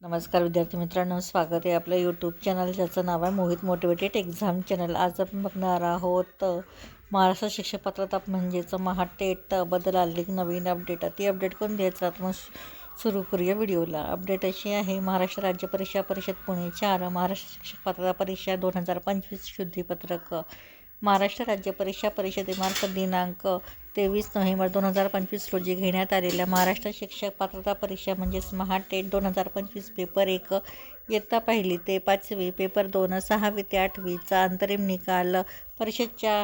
नमस्कार विद्यार्थी मित्रांनो, स्वागत आहे आपलं यूट्यूब चॅनल ज्याचं नाव आहे मोहित मोटिवेटेड एक्झाम चॅनल। आज आपण बघणार आहोत महाराष्ट्र शिक्षक पात्रता म्हणजेच महाटेट बद्दल आलेली एक नवीन अपडेट। ती अपडेट कोण द्यायचं आता मग सुरू करूया व्हिडिओला। अपडेट अशी आहे, महाराष्ट्र राज्य परीक्षा परिषद पुणे 4 महाराष्ट्र शिक्षक पात्रता परीक्षा 2025 शुद्धीपत्रक। महाराष्ट्र राज्य परीक्षा परिषदेमार्फत दिनांक 23 नोव्हेंबर 2025 रोजी घेण्यात आलेल्या महाराष्ट्र शिक्षक पात्रता परीक्षा म्हणजेच महाटेट 2025 पेपर 1 इयत्ता 1ली ते 5वी, पेपर 2 6वी ते 8वीचा अंतरिम निकाल परिषदेच्या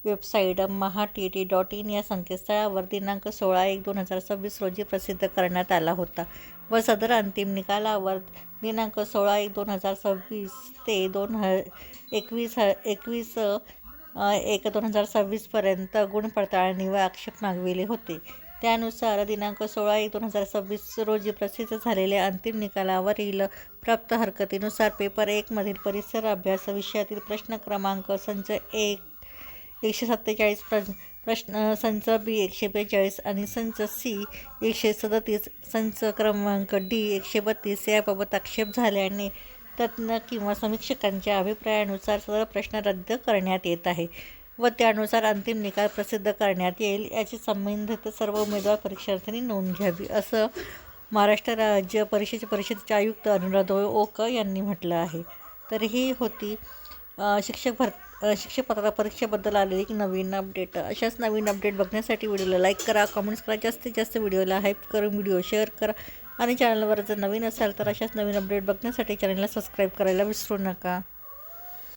वेबसाईट mahatt.in या संकेतस्थळावर दिनांक 16/1/2026 रोजी प्रसिद्ध करण्यात आला होता व सदर अंतिम निकालावर दिनांक 16/1/2026 ते 21/1/2026 पर्यंत गुणपडताळणी व आक्षेप मागविले होते। त्यानुसार दिनांक 16/1/2026 रोजी प्रसिद्ध झालेल्या अंतिम निकालावरील प्राप्त हरकतीनुसार पेपर 1 मधील परिसर अभ्यास विषयातील प्रश्न क्रमांक संच 147, प्रश्न संच बी 142 आणि संच सी 137, संच क्रमांक डी 132 याबाबत आक्षेप झाल्याने तज्ज्ञ किंवा समीक्षकांच्या अभिप्रायानुसार सदर प्रश्न रद्द करण्यात येत आहे व त्यानुसार अंतिम निकाल प्रसिद्ध करण्यात येईल, याची संबंधित सर्व उमेदवार परीक्षार्थींनी नोंद घ्यावी, असं महाराष्ट्र राज्य परिषदेचे आयुक्त अनुराध ओक यांनी म्हटलं आहे। तर ही होती शिक्षक पात्रता परीक्षेबद्दल आलेली एक नवीन अपडेट। अशाच नवीन अपडेट बघण्यासाठी व्हिडिओला लाईक करा, कमेंट्स करा, जास्तीत जास्त व्हिडिओला हाईप करून व्हिडिओ शेअर करा आणि चॅनलवर जर नवीन असाल तर अशाच नवीन अपडेट बघण्यासाठी चॅनलला सबस्क्राईब करायला विसरू नका।